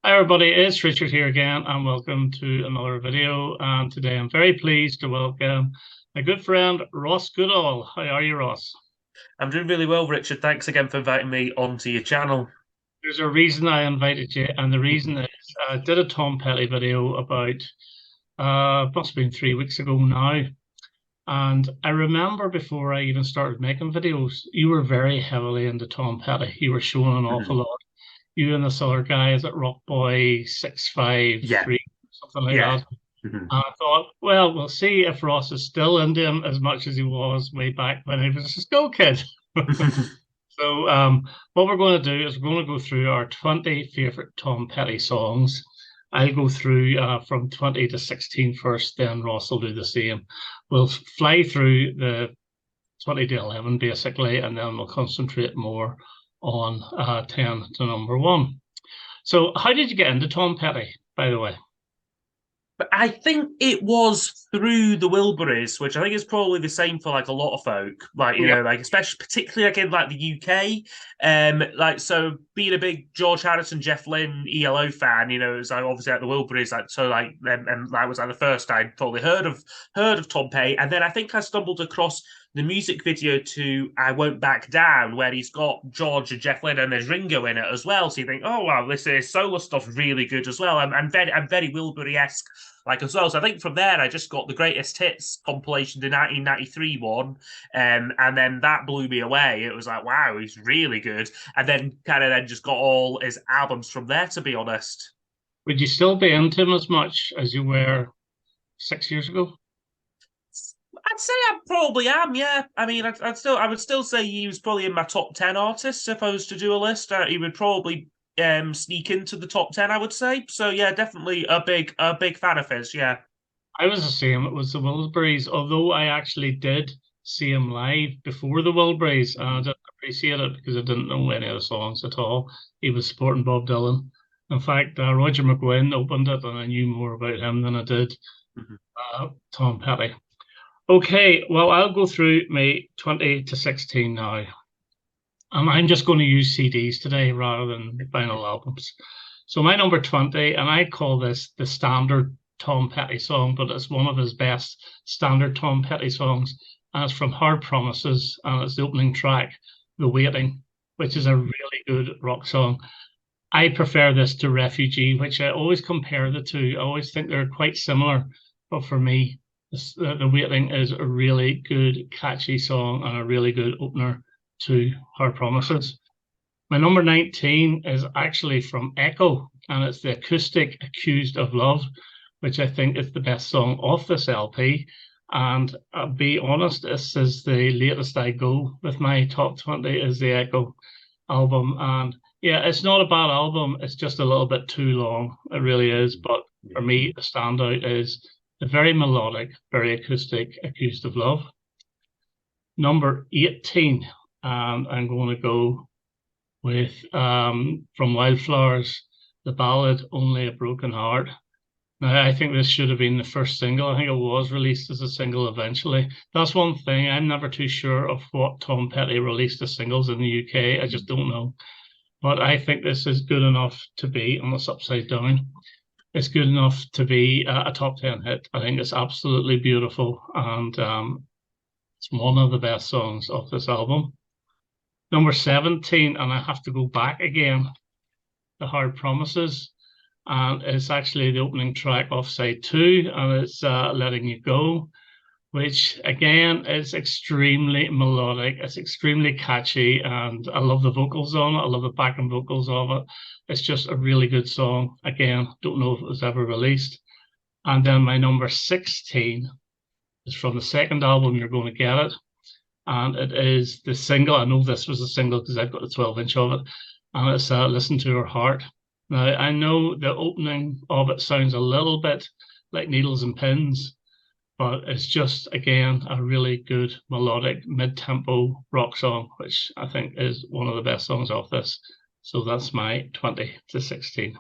Hi everybody, it's Richard here again and welcome to another video. And today I'm very pleased to welcome my good friend Ross Goodall. How are you, Ross? I'm doing really well, Richard. Thanks again for inviting me onto your channel. There's a reason I invited you, and the reason is I did a Tom Petty video about must have been 3 weeks ago now. And I remember before I even started making videos, you were very heavily into Tom Petty. You were showing an awful Mhm. lot. You and this other guy, is it Rock Boy Yeah, 653, something like yeah. that. Mhm. And I thought, well, we'll see if Ross is still into him as much as he was way back when he was a school kid. So, what we're going to do is we're going to go through our 20 favorite Tom Petty songs. I'll go through from 20 to 16 first, then Ross will do the same. We'll fly through the 20 to 11 basically, and then we'll concentrate more on 10 to number one. So, how did you get into Tom Petty, by the way? But I think it was through the Wilburys, which I think is probably the same for like a lot of folk, like Yeah. like especially particularly like in like the UK, like so being a big George Harrison, Jeff Lynne, ELO fan, it was like obviously at the Wilburys, like so like and that was like the first I probably heard of Tom Petty, and then I think I stumbled across the music video to "I Won't Back Down," where he's got George and Jeff Lynne and there's Ringo in it as well. So you think, oh wow, this is solo stuff really good as well, and very Wilbury esque like as well. So I think from there I just got the greatest hits compilation, the 1993 one, and then that blew me away. It was like, wow, he's really good, and then kind of then just got all his albums from there. To be honest, Would you still be into him as much as you were 6 years ago? I'd say I probably am. Yeah, I mean, I would still say he was probably in my top 10 artists if I was to do a list. He would probably sneak into the top 10. I would say. So yeah, definitely a big fan of his. Yeah. I was the same. It was the Wilburys, although I actually did see him live before the Wilburys, and I Mhm. didn't appreciate it because I didn't know any of the songs at all. He was supporting Bob Dylan. In fact, Roger McGuinn opened it, and I knew more about him than I did Mhm. Tom Petty. Okay, well, I'll go through my 20 to 16 now. And I'm just going to use CDs today rather than vinyl albums. So my number 20, and I call this the standard Tom Petty song, but it's one of his best standard Tom Petty songs. And it's from Hard Promises, and it's the opening track, The Waiting, which is a really good rock song. I prefer this to Refugee, which I always compare the two. I always think they're quite similar, but for me, the Waiting is a really good, catchy song and a really good opener to Hard Promises. My number 19 is actually from Echo, and it's the acoustic Accused of Love, which I think is the best song off this LP. And I'll be honest, this is the latest I go with my top 20 is the Echo album. And yeah, it's not a bad album. It's just a little bit too long. It really is. But for me, the standout is the very melodic, very acoustic Accused of Love. Number 18, I'm going to go with from Wildflowers, the ballad Only a Broken Heart. Now, I think this should have been the first single. I think it was released as a single eventually. That's one thing. I'm never too sure of what Tom Petty released as singles in the UK. I just don't know. But I think this is good enough to be on this upside down. It's good enough to be a top 10 hit. I think it's absolutely beautiful. And it's one of the best songs of this album. Number 17, and I have to go back again, The Hard Promises. And it's actually the opening track off side two, and it's Letting You Go, which again is extremely melodic. It's extremely catchy, and I love the vocals on it. I love the backing vocals of it. It's just a really good song. Again, don't know if it was ever released. And then my number 16 is from the second album, You're Going to Get It. And it is the single. I know this was a single because I've got the 12-inch of it, and it's Listen to Her Heart. Now, I know the opening of it sounds a little bit like Needles and Pins, but it's just, again, a really good melodic mid-tempo rock song, which I think is one of the best songs off this. So that's my 20 to 16.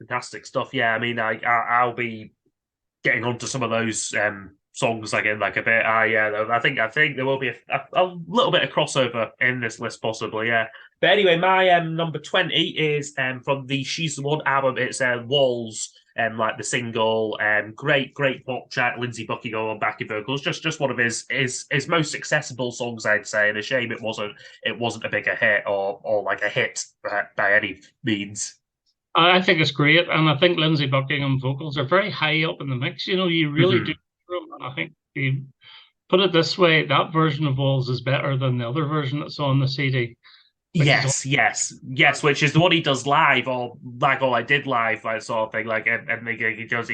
Fantastic stuff. Yeah, I mean, I'll be getting onto some of those songs like in like a bit. Yeah, I think there will be a little bit of crossover in this list possibly. Yeah. But anyway, my number 20 is from the She's the One album. It's Walls, like the single, great pop track. Lindsey Buckingham on backing vocals, just one of his most accessible songs, I'd say. And a shame it wasn't a bigger hit or like a hit by any means. I think it's great, and I think Lindsey Buckingham vocals are very high up in the mix. You know, you really do. Mhm. And I think you put it this way: that version of Walls is better than the other version that's on the CD, which is Yes, which is the one he does live, or like all I did live, like sort of thing. Like, and he does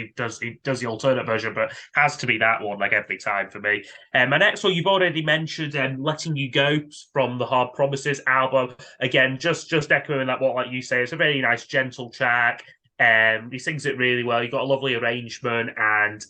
the alternate version, but has to be that one, like every time for me. My next one you've already mentioned, "Letting You Go" from the Hard Promises album. Again, just echoing that what like you say, it's a very nice, gentle track. He sings it really well. You've got a lovely arrangement, and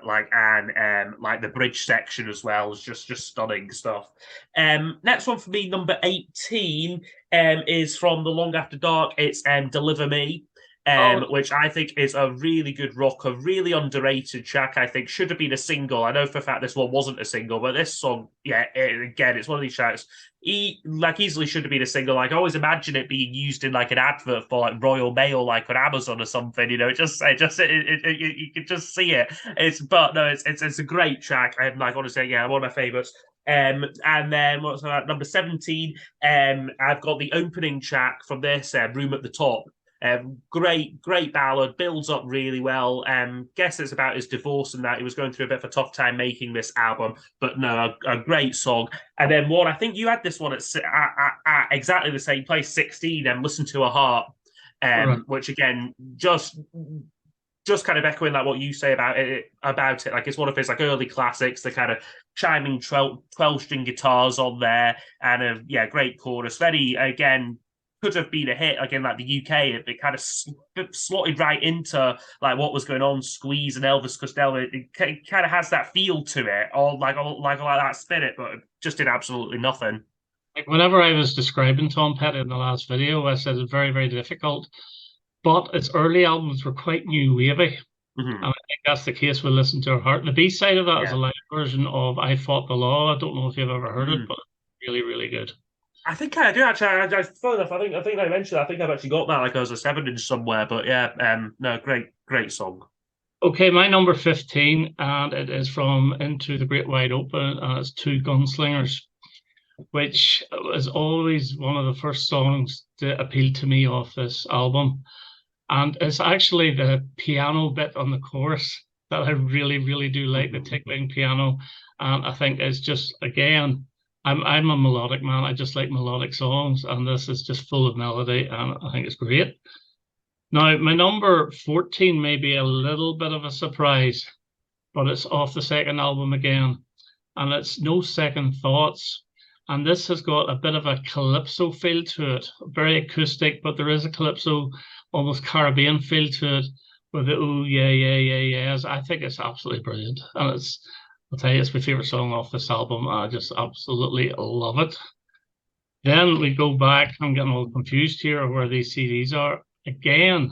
like the bridge section as well is just stunning stuff. Next one for me, number 18, is from The Long After Dark. It's "Deliver Me." oh, Which I think is a really good rocker, really underrated track. I think should have been a single. I know for a fact this one wasn't a single, but this song, yeah, again, it's one of these tracks. Easily should have been a single. Like I always imagine it being used in like an advert for like Royal Mail, like on Amazon or something. You know, you can just see it. But no, it's a great track. And like honestly, yeah, one of my favorites. And then what's that? Number 17. I've got the opening track from this, "Room at the Top." Great ballad, builds up really well. Guess it's about his divorce and that he was going through a bit of a tough time making this album, but no, a great song. And then one, I think you had this one at exactly the same place, 16, and "Listen to a Heart," right. which again, just kind of echoing like what you say about it. Like it's one of his like early classics, the kind of chiming 12-string guitars on there, and yeah, great chorus. Very, again, could have been a hit again, like the UK. It kind of slotted right into like what was going on, Squeeze and Elvis Costello. It kind of has that feel to it, or like that spirit, but it just did absolutely nothing. Like whenever I was describing Tom Petty in the last video, I said it's very difficult, but its early albums were quite new wavy. And I Mm-hmm. think that's the case with Listen to Her Heart. The B side of that is a Yeah. live version of I Fought the Law. I don't know if you've ever heard it, Mm. but really good. I think I do actually. Funny enough, I think I mentioned. I think I've actually got that like as a 7-inch somewhere. But yeah, no, great song. Okay, my number 15, and it is from Into the Great Wide Open, and it's Two Gunslingers, which was always one of the first songs to appeal to me off this album. And it's actually the piano bit on the chorus that I really do like, the tickling piano. And I think it's just, again, I'm a melodic man. I just like melodic songs, and this is just full of melody, and I think it's great. Now, my number 14 may be a little bit of a surprise, but it's off the second album again, and it's No Second Thoughts. And this has got a bit of a calypso feel to it, very acoustic, but there is a calypso, almost Caribbean feel to it with the "ooh, yeahs." I think it's absolutely brilliant. And I'll tell you, it's my favorite song off this album. I just absolutely love it. Then we go back, I'm getting all confused here of where these CDs are. Again,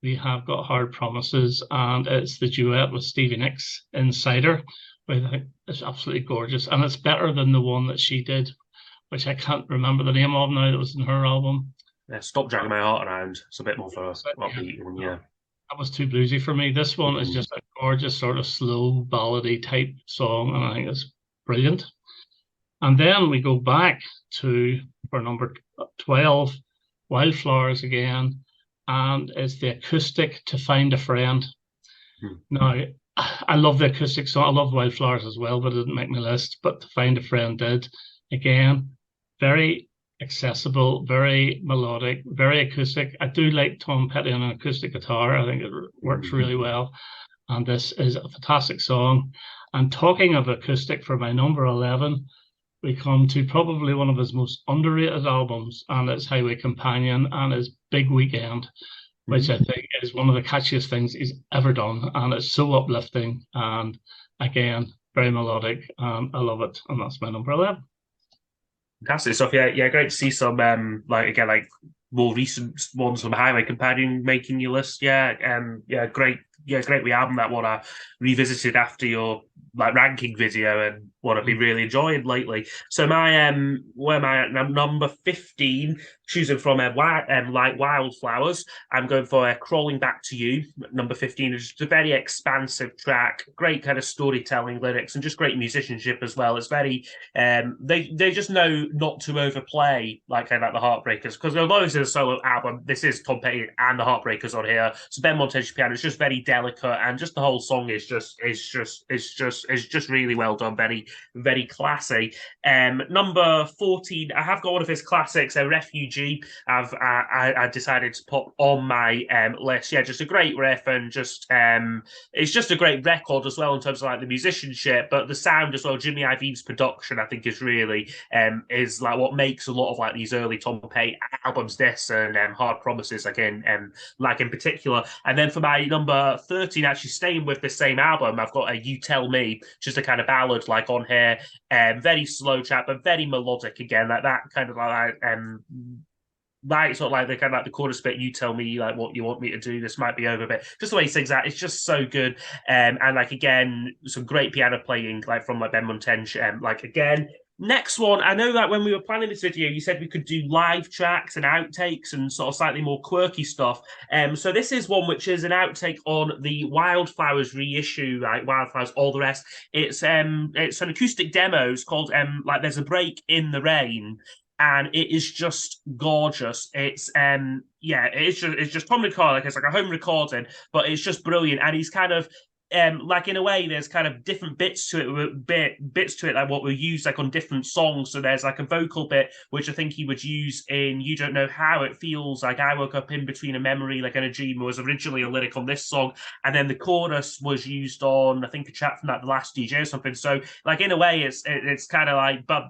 we have got Hard Promises, and it's the duet with Stevie Nicks, Insider, which I think is absolutely gorgeous. And it's better than the one that she did, which I can't remember the name of now, that was in her album. Yeah, Stop Dragging My Heart Around. It's a bit more for So, yeah, upbeat one, no, yeah. that was too bluesy for me. This one is Mhm. just a gorgeous, sort of slow, ballady type song, and I think it's brilliant. And then we go back to, for number 12, Wildflowers again, and it's the acoustic To Find a Friend. Mhm. Now, I love the acoustic song. I love Wildflowers as well, but it didn't make my list. But To Find a Friend did. Again, very accessible, very melodic, very acoustic. I do like Tom Petty on an acoustic guitar. I think it works Mhm. really well. And this is a fantastic song. And talking of acoustic, for my number 11, we come to probably one of his most underrated albums, and it's Highway Companion and his Big Weekend, which I Mhm. think is one of the catchiest things he's ever done. And it's so uplifting and, again, very melodic. I love it. And that's my number 11. Fantastic stuff. Yeah, great to see some like again like more recent ones from Highway Companion making your list. Yeah, great. Yeah, great. We album that one I revisited after your like ranking video and what I've been really enjoying lately. So my where am I at? I'm number 15, choosing from like Wildflowers. I'm going for Crawling Back to You, number 15. It's just a very expansive track, great kind of storytelling, lyrics, and just great musicianship as well. It's very they just know not to overplay like kind of like the Heartbreakers, because although this is a solo album, this is Tom Petty and the Heartbreakers on here. So Ben Montage's piano is just very delicate, and just the whole song is just really well done, very classy. Number 14, I have got one of his classics, a Refugee. I decided to put on my list. Yeah, just a great riff, and just it's just a great record as well in terms of like the musicianship, but the sound as well. Jimmy Iovine's production, I think, is really is like what makes a lot of like these early Tom Petty albums, this and Hard Promises, again, like in particular. And then for my number 13, actually staying with the same album, I've got a You Tell Me, just a kind of ballad like on here, very slow track, but very melodic again, like that kind of like sort of like the kind of like the chorus bit, you tell me like what you want me to do, this might be over a bit, just the way he sings that, it's just so good. And like again, some great piano playing like from like Ben Montage. Like again, next one, I know that when we were planning this video, you said we could do live tracks and outtakes and sort of slightly more quirky stuff. So this is one which is an outtake on the Wildflowers reissue, like Wildflowers, All the Rest. It's an acoustic demo. It's called like There's a Break in the Rain. And it is just gorgeous. It's it's just Tom McCall, like it's like a home recording, but it's just brilliant. And he's kind of like in a way, there's kind of different bits to it, bits to it, like what we use like on different songs. So there's like a vocal bit which I think he would use in "You Don't Know How It Feels." Like I woke up in between a memory, like in a dream, was originally a lyric on this song, and then the chorus was used on I think a chat from that The Last DJ or something. So like in a way, it's kind of like, but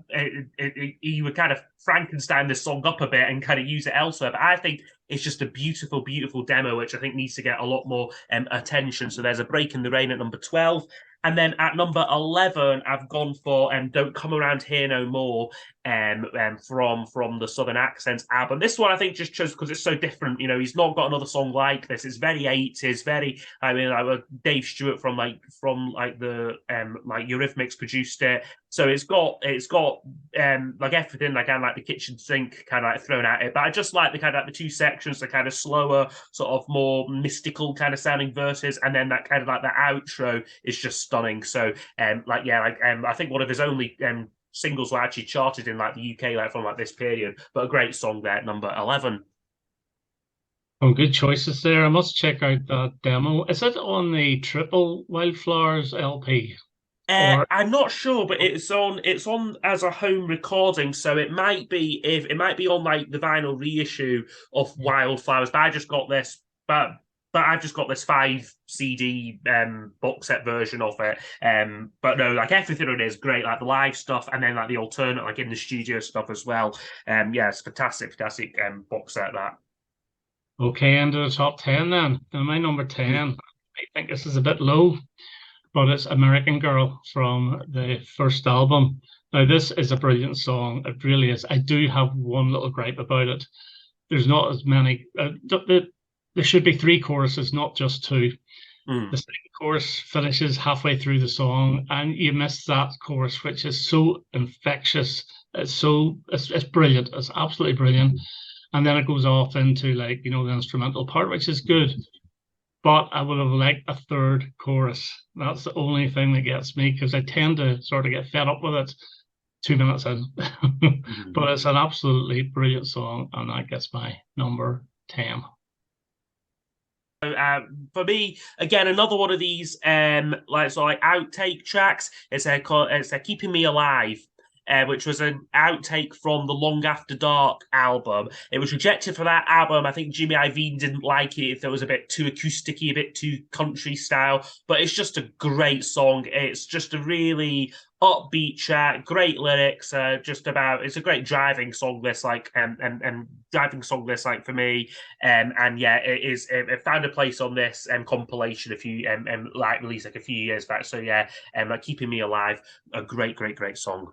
he would kind of Frankenstein this song up a bit and kind of use it elsewhere. But I think it's just a beautiful, beautiful demo, which I think needs to get a lot more attention. So there's a Break in the Rain at number 12. And then at number 11, I've gone for Don't Come Around Here No More from the Southern Accents album. This one I think just chose because it's so different. You know, he's not got another song like this. It's very 80s, very, I mean, like Dave Stewart from the like Eurythmics produced it. So it's got like everything, like and like the kitchen sink kind of like thrown at it. But I just like the kind of like the two sections, the kind of slower, sort of more mystical kind of sounding verses, and then that kind of like the outro is just stunning. So I think one of his only singles were actually charted in like the UK like from like this period, but a great song there at number 11. Oh, good choices there. I must check out that demo. Is it on the triple Wildflowers LP? I'm not sure, but it's on as a home recording, so it might be on like the vinyl reissue of Wildflowers. But I just got this, but I've just got this 5 CD box set version of it. But no, like everything on it is great, like the live stuff, and then like the alternate, like in the studio stuff as well. It's fantastic box set that. Okay, into the top 10 then. Now my number 10, I think this is a bit low, but it's American Girl from the first album. Now, this is a brilliant song. It really is. I do have one little gripe about it. There's not as many. There should be 3 choruses, not just 2. The second chorus finishes halfway through the song, and you miss that chorus, which is so infectious. It's brilliant. It's absolutely brilliant. And then it goes off into like, the instrumental part, which is good. But I would have liked a 3rd chorus. That's the only thing that gets me, because I tend to sort of get fed up with it 2 minutes in. But it's an absolutely brilliant song, and that gets my number 10. For me, again, another one of these outtake tracks. It's Keeping Me Alive. Which was an outtake from the Long After Dark album. It was rejected for that album. I think Jimmy Iovine didn't like it if it was a bit too acousticy, a bit too country style. But it's just a great song. It's just a really upbeat track, great lyrics. It's a great driving song. This driving song list for me. It found a place on this compilation released like a few years back. So Keeping Me Alive, a great song.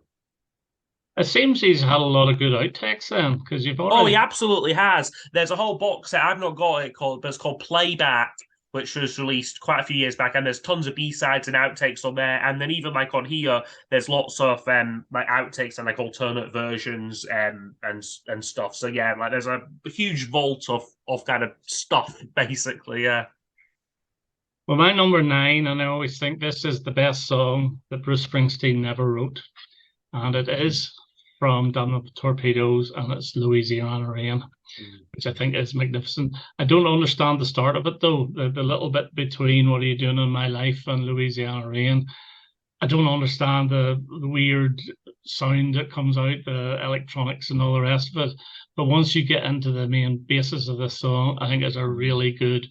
It seems he's had a lot of good outtakes then, because you've already... Oh, he absolutely has. There's a whole box set. I've not got it but it's called Playback, which was released quite a few years back, and there's tons of B-sides and outtakes on there. And then even like on here, there's lots of like outtakes and like alternate versions and stuff. So yeah, like there's a huge vault of kind of stuff basically. Yeah. Well, my number 9, and I always think this is the best song that Bruce Springsteen never wrote, and it is from Damn the Torpedoes, and it's Louisiana Rain, which I think is magnificent. I don't understand the start of it though, the little bit between What Are You Doing in My Life and Louisiana Rain. I don't understand the weird sound that comes out, the electronics and all the rest of it. But once you get into the main basis of this song, I think it's a really good.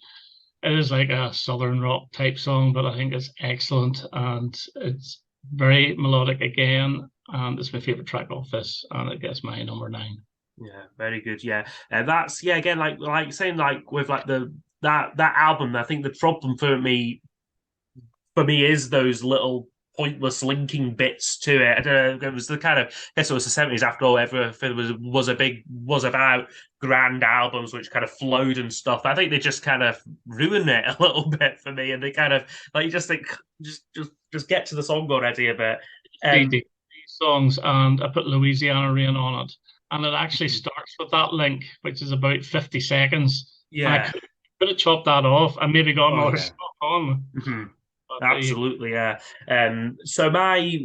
It is like a southern rock type song, but I think it's excellent and it's very melodic again. And it's my favorite track off this, and it gets my number 9. Yeah, very good. Yeah, and that's again like saying like with like that album. I think the problem for me is those little pointless linking bits to it. I don't know. It was the kind of, I guess it was the 70s after all. Everything was about grand albums which kind of flowed and stuff. I think they just kind of ruined it a little bit for me, and they kind of like you just think just get to the song already a bit. CD songs, and I put Louisiana Rain on it, and it actually starts with that link, which is about 50 seconds. Yeah, and I could have chopped that off and maybe got another stuff on. Mm-hmm. Absolutely, yeah. So my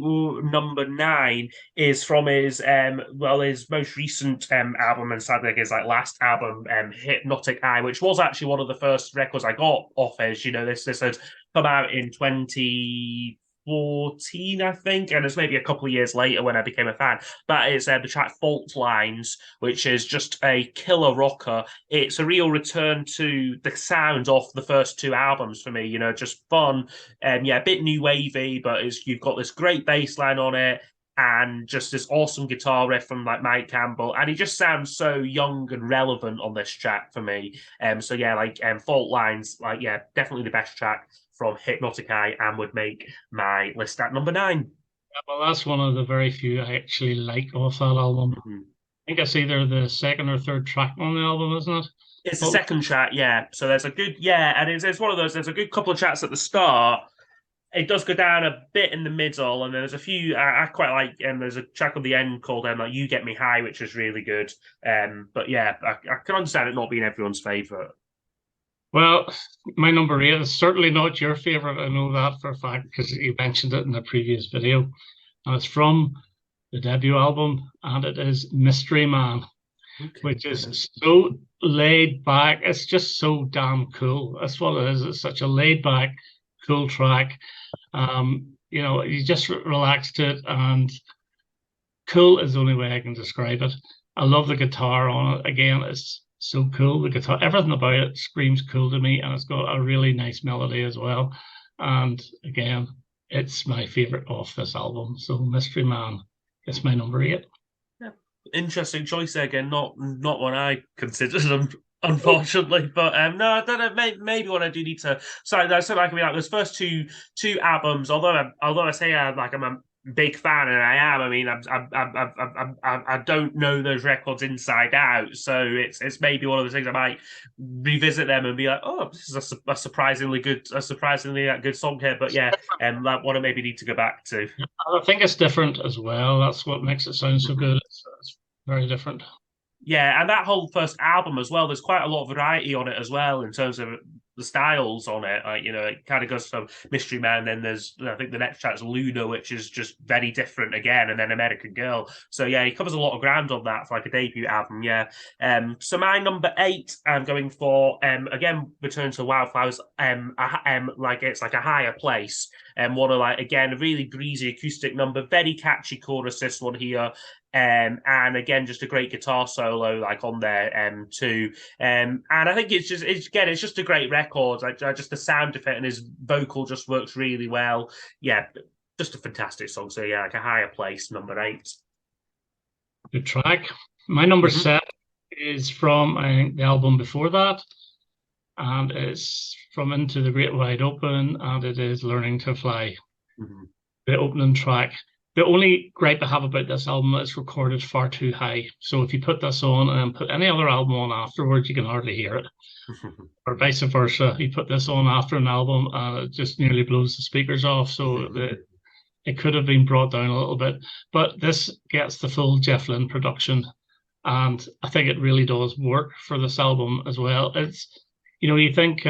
number 9 is from his his most recent album, and sadly his like last album, Hypnotic Eye, which was actually one of the first records I got off his. You know, this had come out in 2014, I think, and it's maybe a couple of years later when I became a fan. That is the track Fault Lines, which is just a killer rocker. It's a real return to the sound of the first 2 albums for me, you know, just fun and a bit new wavy, but you've got this great bass line on it and just this awesome guitar riff from like Mike Campbell, and he just sounds so young and relevant on this track for me. So yeah, like Fault Lines, like definitely the best track from Hypnotic Eye, and would make my list at number 9. Yeah, well, that's one of the very few I actually like off that album. I think it's either the second or third track on the album, isn't it? It's the second track, yeah. So there's a good, and it's one of those, there's a good couple of tracks at the start. It does go down a bit in the middle, and there's a few I quite like, and there's a track on the end called like You Get Me High, which is really good. But yeah, I can understand it not being everyone's favourite. Well, my number 8 is certainly not your favorite. I know that for a fact because you mentioned it in the previous video. And it's from the debut album, and it is Mystery Man, which is so laid back. It's just so damn cool. That's what it is. It's such a laid back, cool track. You know, you just relax to it, and cool is the only way I can describe it. I love the guitar on it. Again, it's so cool. The guitar, everything about it screams cool to me, and it's got a really nice melody as well. And again, it's my favorite off this album. So Mystery Man is my number 8. Yeah. Interesting choice again. Not what I considered them, unfortunately. But no, I don't know. Maybe what I do need to. Sorry, that's so like those first two albums. Although I say I'm a big fan, and I am. I mean, I don't know those records inside out, so it's maybe one of those things I might revisit them and be like, oh, this is a surprisingly good song here. But yeah, that one I maybe need to go back to. I think it's different as well. That's what makes it sound so good. It's very different. Yeah, and that whole first album as well, there's quite a lot of variety on it as well in terms of the styles on it. Like, you know, it kind of goes from Mystery Man, then there's, I think the next track's Luna, which is just very different again, and then American Girl. So yeah, he covers a lot of ground on that for like a debut album, yeah. So my number 8, I'm going for, again, return to Wildflowers, like it's like a higher place. One of like, again, a really breezy acoustic number, very catchy chorus, this one here. And again, just a great guitar solo like on there too. And I think it's just a great record. Like just the sound of it and his vocal just works really well. Yeah, just a fantastic song. So yeah, like a higher place, number 8. Good track. My number 7 is from I think the album before that, and it's from Into the Great Wide Open, and it is Learning to Fly. The opening track. The only gripe I have about this album is recorded far too high. So if you put this on and then put any other album on afterwards, you can hardly hear it. Or vice versa. You put this on after an album and it just nearly blows the speakers off. So it could have been brought down a little bit. But this gets the full Jeff Lynne production. And I think it really does work for this album as well. It's, you think,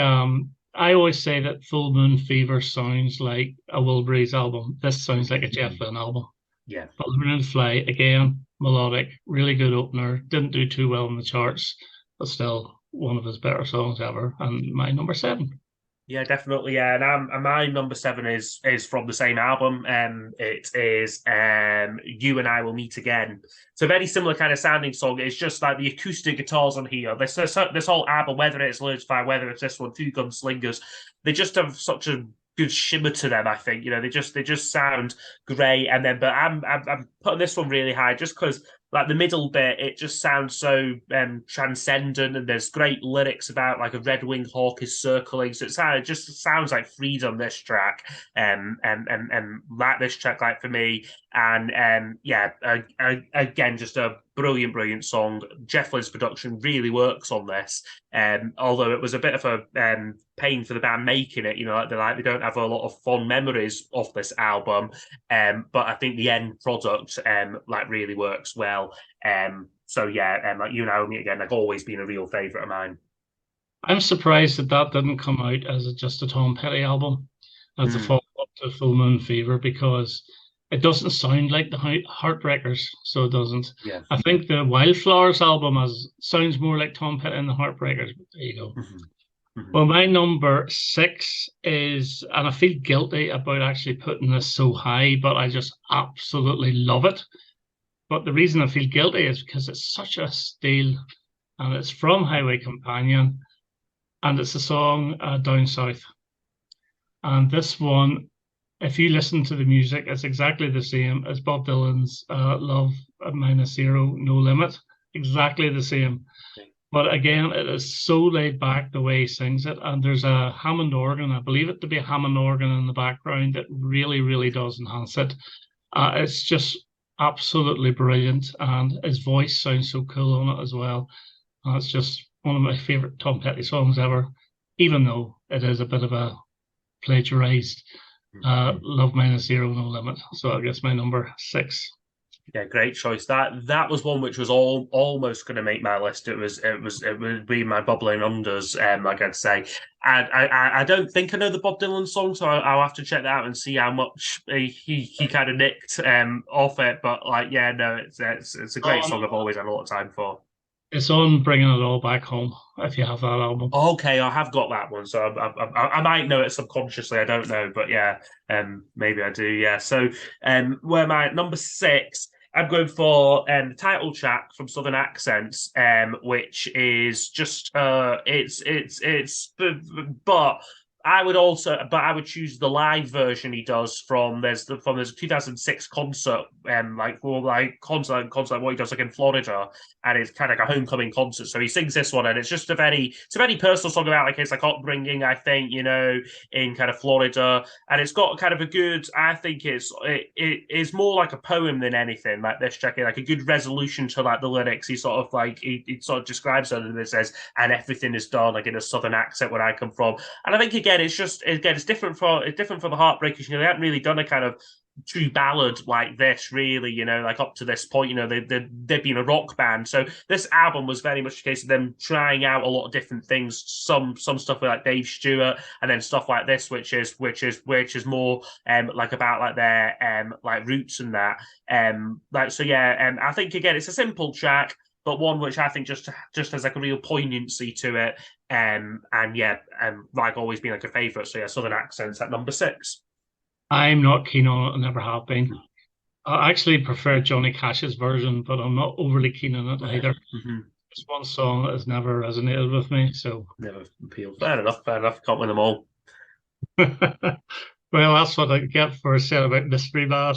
I always say that Full Moon Fever sounds like a Wilburys album. This sounds like a Jeff Lynne album. Yeah. But Learn and Fly, again, melodic, really good opener. Didn't do too well in the charts, but still one of his better songs ever. And my number 7. Yeah, definitely. Yeah, and my number 7 is from the same album. It is "You and I Will Meet Again." It's a very similar kind of sounding song. It's just like the acoustic guitars on here. This whole album, whether it's Learn to Fly, whether it's this one, Two Gunslingers, they just have such a good shimmer to them. I think they just sound great. And then, but I'm putting this one really high just because, like, the middle bit, it just sounds so transcendent, and there's great lyrics about like a red-winged hawk is circling. So it just sounds like freedom, this track, and like this track, like, for me. And again, just a brilliant song. Jeff Lynne's production really works on this. Although it was a bit of a pain for the band making it, they don't have a lot of fond memories of this album. But I think the end product really works well. So yeah, like You and I Will Meet Again, like, always been a real favourite of mine. I'm surprised that didn't come out as just a Tom Petty album, as a follow-up to Full Moon Fever, because it doesn't sound like the Heartbreakers, so it doesn't. Yeah. I think the Wildflowers album sounds more like Tom Petty and the Heartbreakers. There you go. Well, my number 6 is, and I feel guilty about actually putting this so high, but I just absolutely love it. But the reason I feel guilty is because it's such a steal, and it's from Highway Companion, and it's the song Down South. And this one, if you listen to the music, it's exactly the same as Bob Dylan's Love -0, No Limit. Exactly the same. But again, it is so laid back the way he sings it. And there's a Hammond organ, I believe it to be a Hammond organ in the background, that really, really does enhance it. It's just absolutely brilliant. And his voice sounds so cool on it as well. It's just one of my favorite Tom Petty songs ever, even though it is a bit of a plagiarized Love -0, No Limit. So I guess my number 6. Yeah, great choice. That was one which was almost going to make my list. It would be my bubbling unders, like I'd say. I don't think I know the Bob Dylan song, so I'll have to check that out and see how much he kind of nicked off it. But like, yeah, no, it's a great song. I've always had a lot of time for. It's on Bringing It All Back Home, if you have that album. Okay, I have got that one, so I might know it subconsciously. I don't know, but yeah, maybe I do. Yeah. So, where my number 6, I'm going for the title track from Southern Accents, which is just but I would choose the live version he does from there's a 2006 concert, concert what he does like in Florida, and it's kind of like a homecoming concert. So he sings this one, and it's a very personal song about like his upbringing, I think, in kind of Florida, and it's got kind of a good, I think it is more like a poem than anything. Like this track, like a good resolution to like the lyrics. He sort of describes it, and it says, "And everything is done," like in a Southern accent where I come from, and I think again it's different for the Heartbreakers. They haven't really done a kind of true ballad like this, really, like up to this point, they've been a rock band. So this album was very much a case of them trying out a lot of different things. Some stuff with like Dave Stewart, and then stuff like this, which is more like about like their like roots and that. I think again it's a simple track, but one which I think just has like a real poignancy to it. Like always been like a favourite. So yeah, Southern Accents at number 6. I'm not keen on it, and never have been. I actually prefer Johnny Cash's version, but I'm not overly keen on it either. It's one song that has never resonated with me, so never appealed. Fair enough. Can't win them all. Well, that's what I get for saying about Mystery Man.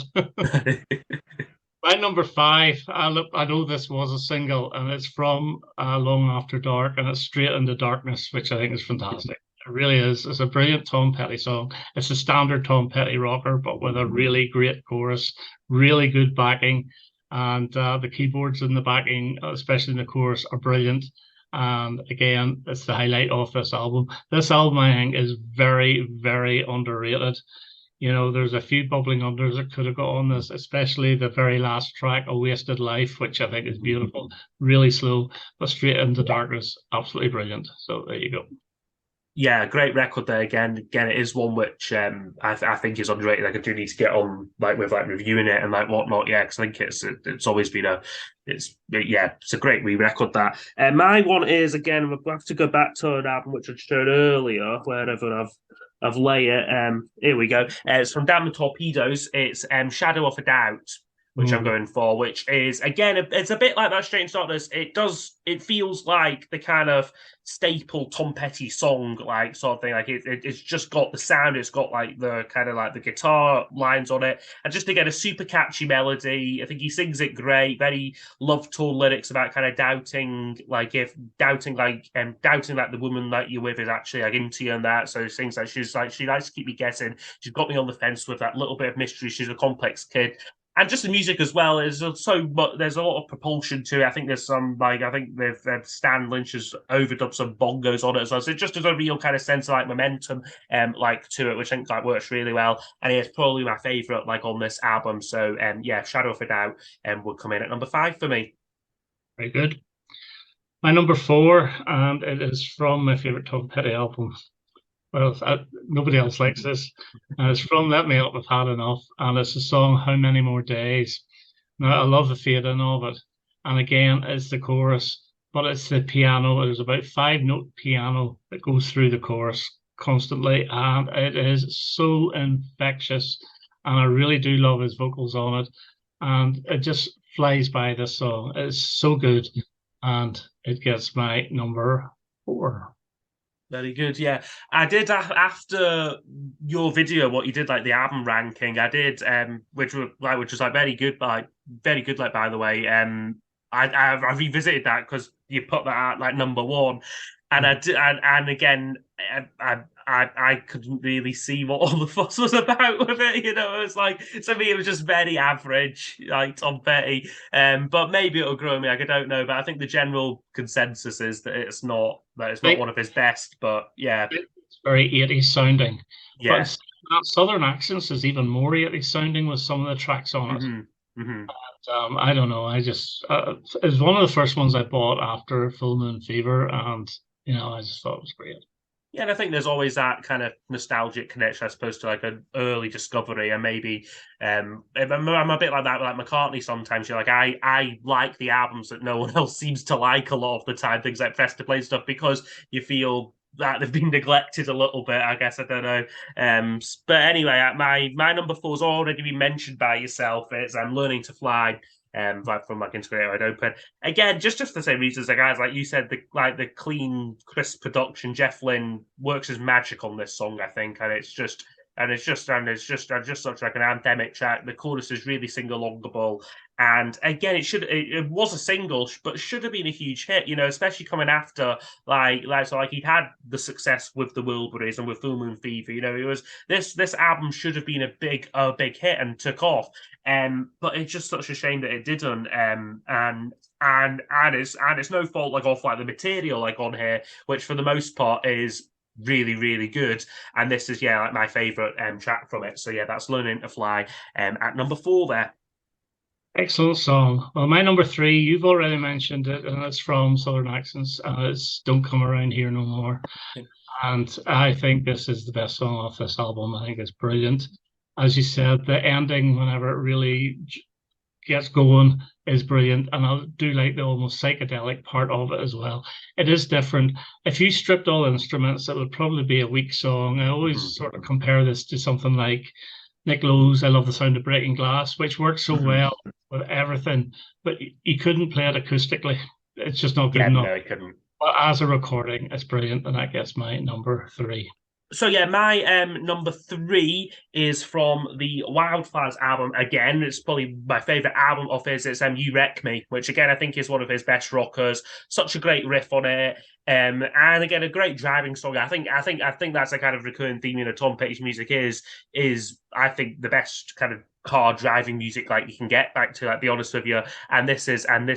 My number 5, I know this was a single, and it's from Long After Dark, and it's Straight into Darkness, which I think is fantastic. It really is. It's a brilliant Tom Petty song. It's a standard Tom Petty rocker, but with a really great chorus, really good backing, and the keyboards in the backing, especially in the chorus, are brilliant. And again, it's the highlight of this album. This album, I think, is very, very underrated. You know, there's a few bubbling unders that could have got on this, especially the very last track, A Wasted Life, which I think is beautiful, really slow, but Straight into Darkness, absolutely brilliant. So there you go. Yeah, great record there again. Again, it is one which I think is underrated. Like I do need to get on like with like reviewing it and like whatnot. Yeah, because I think it's always been it's a great re-record that. And my one is again we'll have to go back to an album which I showed earlier, wherever I've lay it. Here we go. It's from Damn the Torpedoes. It's Shadow of a Doubt, which I'm going for, which is again it's a bit like that Straight into Darkness. It feels like the kind of staple Tom Petty song, like sort of thing. Like it's just got the sound, it's got like the kind of like the guitar lines on it, and just again a super catchy melody. I think he sings it great, very love tone lyrics about kind of doubting like the woman that you're with is actually like into you and that. So things like she likes to keep me guessing. She's got me on the fence with that little bit of mystery. She's a complex kid. And just the music as well is so much. There's a lot of propulsion to it. I think there's some I think Stan Lynch has overdubbed some bongos on it as well. So it just has a real kind of sense of like momentum, like to it, which I think like works really well. And it's probably my favorite like on this album. So Shadow of a Doubt would come in at number 5 for me. Very good. My number 4, and it is from my favorite Tom Petty album. Well, nobody else likes this. It's from Let Me Up, I've Had Enough, and it's the song How Many More Days. Now, I love the fade in of it. And again, it's the chorus, but it's the piano. There's about 5-note piano that goes through the chorus constantly, and it is so infectious. And I really do love his vocals on it. And it just flies by, this song. It's so good. And it gets my number 4. Very good. Yeah, I did after your video. What you did, like the album ranking, I did, which was like very good. Like by the way, I revisited that because you put that at like number 1, and I did, and again, I couldn't really see what all the fuss was about with it. You know, it was like to me, it was just very average, like Tom Petty. But maybe it'll grow me. Like I don't know, but I think the general consensus is that it's not one of his best. But yeah, it's very 80s sounding. Yeah. But Southern Accents is even more 80s sounding with some of the tracks on it. And, I don't know. I just it's one of the first ones I bought after Full Moon Fever, and I just thought it was great. Yeah, and I think there's always that kind of nostalgic connection, I suppose, to like an early discovery, and maybe I'm a bit like that with like McCartney. Sometimes you're like, I like the albums that no one else seems to like a lot of the time, things like Press to Play stuff, because you feel that they've been neglected a little bit, I guess. I don't know. But anyway, my number 4's already been mentioned by yourself. It's I'm Learning to Fly. Like from like Integrated Wide Open. Again, just the same reasons, the guys, like you said, the clean, crisp production. Jeff Lynne works as magic on this song, I think, and it's just such like an anthemic track. The chorus is really sing-alongable, and again, it was a single, but should have been a huge hit, especially coming after so he'd had the success with the Wilburys and with Full Moon Fever. It was this album should have been a big hit and took off. But it's just such a shame that it didn't. And it's no fault like off like the material like on here, which for the most part is really, really good. And this is like my favorite track from it. So yeah, that's Learning to Fly at number 4 there. Excellent song. Well, my number 3, you've already mentioned it, and it's from Southern Accents, and it's Don't Come Around Here No More. And I think this is the best song off this album. I think it's brilliant. As you said, the ending, whenever it really gets going, is brilliant. And I do like the almost psychedelic part of it as well. It is different. If you stripped all instruments, it would probably be a weak song. I always sort of compare this to something like Nick Lowe's I Love the Sound of Breaking Glass, which works so well with everything, but you couldn't play it acoustically. It's just not good enough. No, it couldn't. But as a recording, it's brilliant, and that gets my number 3. So yeah, my number three is from the Wildflowers album. Again, it's probably my favorite album of his. It's "You Wreck Me," which again I think is one of his best rockers. Such a great riff on it, and again a great driving song. I think that's a kind of recurring theme in Tom Petty's music is I think the best kind of car driving music like you can get. Back to like be honest with you, and this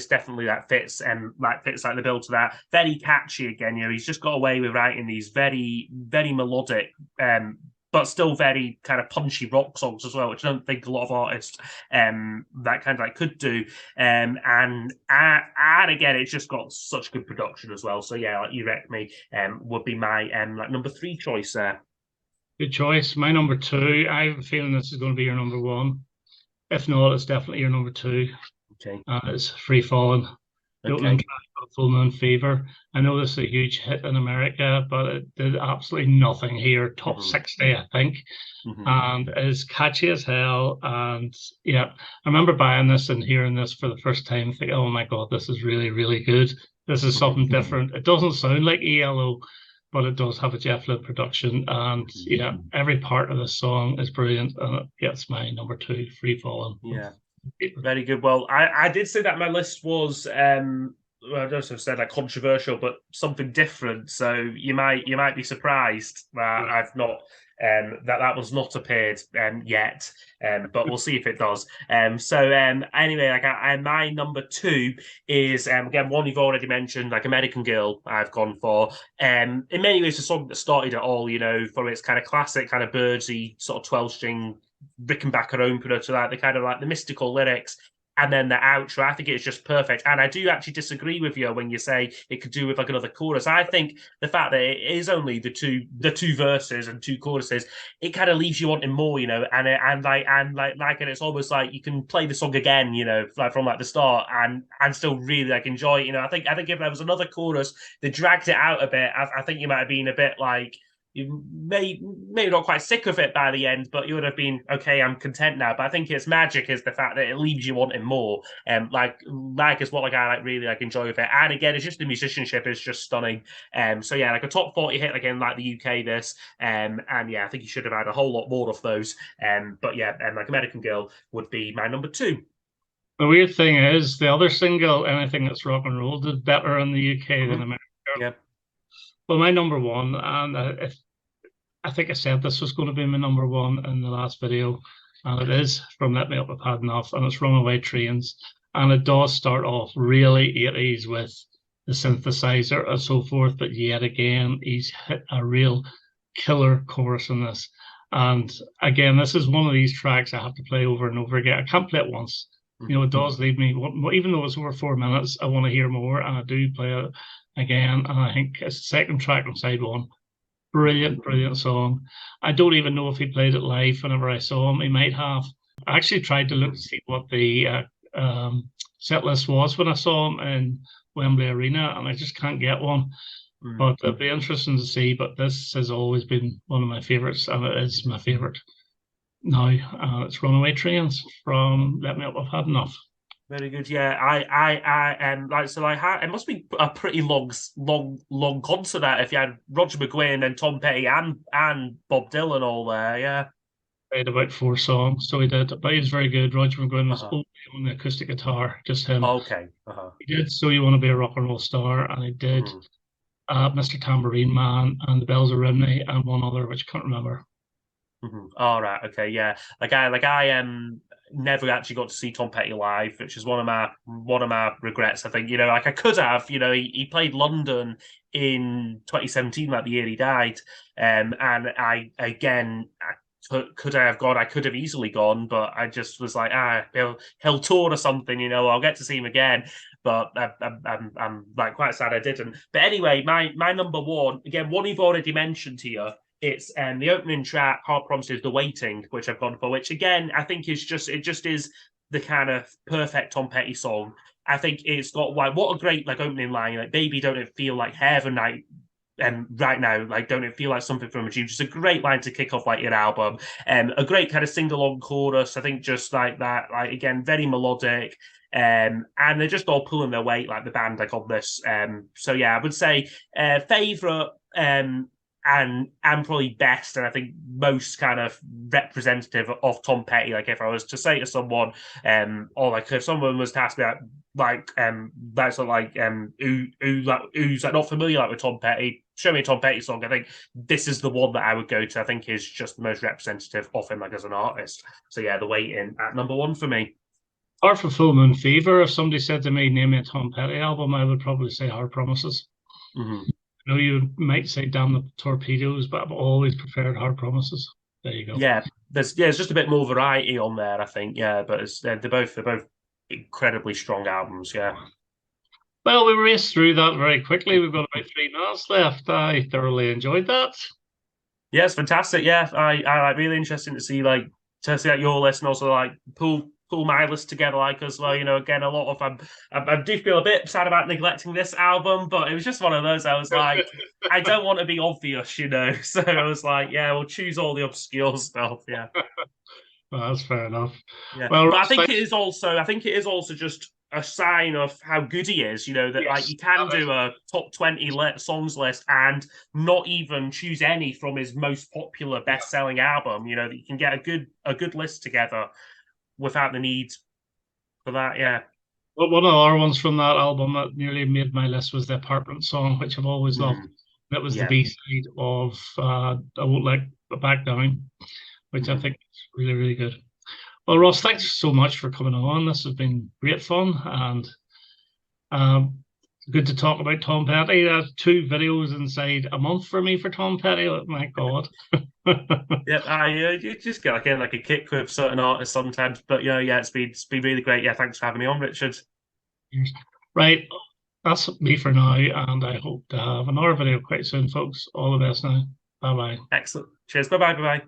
definitely that fits and like fits like the bill to that. Very catchy again. He's just got away with writing these very very melodic but still very kind of punchy rock songs as well, which I don't think a lot of artists that kind of like could do. And again, it's just got such good production as well. So yeah, like You Wreck Me would be my like number three choice there. Good choice. My number two. I have a feeling this is going to be your number one. If not, it's definitely your number two. Okay. It's Free Falling. The opening Okay. track of Full Moon Fever. I know this is a huge hit in America, but it did absolutely nothing here. Top 60, I think, and is catchy as hell. And yeah, I remember buying this and hearing this for the first time, thinking, "Oh my God, this is really, really good. This is something different." It doesn't sound like ELO, but it does have a Jeff Lynne production, and yeah, every part of the song is brilliant, and it gets my number two, Free Falling. Yeah. Very good. Well, I did say that my list was well, I don't know if I said like controversial, but something different. So you might be surprised that Yeah. I've not that one's not appeared yet. But we'll see if it does. Anyway, like my number two is again one you've already mentioned, like American Girl. I've gone for in many ways the song that started it all. For its kind of classic, kind of birdsy sort of 12-string Rickenbacker opener to like the kind of like the mystical lyrics and then the outro. I think it's just perfect. And I do actually disagree with you when you say it could do with like another chorus. I think the fact that it is only the two verses and two choruses, it kind of leaves you wanting more, and it's almost like you can play the song again, like from like the start and still really like enjoy it. I think if there was another chorus that dragged it out a bit, I think you might have been a bit like you maybe not quite sick of it by the end, but you would have been okay. I'm content now. But I think its magic is the fact that it leaves you wanting more. Like is what like I like really like enjoy with it. And again, it's just the musicianship is just stunning. So yeah, like a top 40 hit again, like the UK this. And yeah, I think you should have had a whole lot more of those. But yeah, like American Girl would be my number two. The weird thing is, the other single, Anything That's Rock and Roll, did better in the UK than America. Yeah. Well, my number one, and if I think I said this was going to be my number one in the last video, and it is from Let Me Up I've Had Enough, and it's Runaway Trains. And it does start off really 80s with the synthesizer and so forth, but yet again, he's hit a real killer chorus in this. And again, this is one of these tracks I have to play over and over again. I can't play it once. It does leave me, even though it's over 4 minutes, I want to hear more, and I do play it again. And I think it's the second track on side one. Brilliant, brilliant song. I don't even know if he played it live whenever I saw him. He might have. I actually tried to look to see what the set list was when I saw him in Wembley Arena, and I just can't get one. But it'd be interesting to see. But this has always been one of my favorites, and it is my favorite now. It's Runaway Trains from Let Me Up I've Had Enough. Very good. Yeah, it must be a pretty long concert that if you had Roger McGuinn and Tom Petty and Bob Dylan all there. Yeah, Played about 4 songs, so he did. But he was very good. Roger McGuinn was only on the acoustic guitar, just him. Okay. He did So You Want to Be a Rock and Roll Star, and he did Mr. Tambourine Man and The Bells of Rimney and one other, which I can't remember. All right. Okay. Yeah. I never actually got to see Tom Petty live, which is one of my regrets. I think like I could have. He played London in 2017, like the year he died. And I again. Could I have gone? I could have easily gone, but I just was like, he'll tour or something, I'll get to see him again. But I'm like quite sad I didn't. But anyway, my number one, again, one you've already mentioned here. It's the opening track, Hard Promises, The Waiting, which I've gone for, which again, I think is just is the kind of perfect Tom Petty song. I think it's got like what a great like opening line, like baby, don't it feel like heaven night right now, like don't it feel like something from a dream? Just a great line to kick off like your album. A great kind of sing-along chorus. I think just like that, like again, very melodic. And they're just all pulling their weight, like the band, like on this. So yeah, I would say favorite and probably best, and I think most kind of representative of Tom Petty. Like if I was to say to someone, or like if someone was to ask me that's who's like not familiar like with Tom Petty, show me a Tom Petty song. I think this is the one that I would go to. I think is just the most representative of him like as an artist. So yeah, The Waiting at number one for me. Apart from Full Moon Fever, if somebody said to me, name me a Tom Petty album, I would probably say Hard Promises. Mm-hmm. I know you might say Damn the Torpedoes, but I've always preferred Hard Promises. There you go. Yeah, there's just a bit more variety on there, I think. Yeah, but they're both incredibly strong albums. Yeah. Well, we raced through that very quickly. We've got about 3 minutes left. I thoroughly enjoyed that. Yeah, it's fantastic. Yeah, I like really interesting to see like your list and also like pull my list together like as well. You know, again, a lot of I do feel a bit sad about neglecting this album, but it was just one of those. I was like, I don't want to be obvious, you know. So I was like, yeah, we'll choose all the obscure stuff. Yeah. Well, that's fair enough. Yeah, Well, but Ross, I think it is also just a sign of how good he is. You know that yes, like you can do a top 20 songs list and not even choose any from his most popular best-selling album. You know that you can get a good list together without the need for that. Yeah. Well, one of the other ones from that album that nearly made my list was the Apartment song, which I've always loved. That was the B-side of I Won't Let Back Down, which I think is really, really good. Well, Ross, thanks so much for coming on. This has been great fun and good to talk about Tom Petty. 2 videos inside a month for me for Tom Petty. Oh, my God. Yeah, you just get like a kick with certain artists sometimes, but yeah, it's been really great. Yeah, thanks for having me on, Richard. Right, that's me for now, and I hope to have another video quite soon, folks. All the best now. Bye bye. Excellent. Cheers. Bye bye.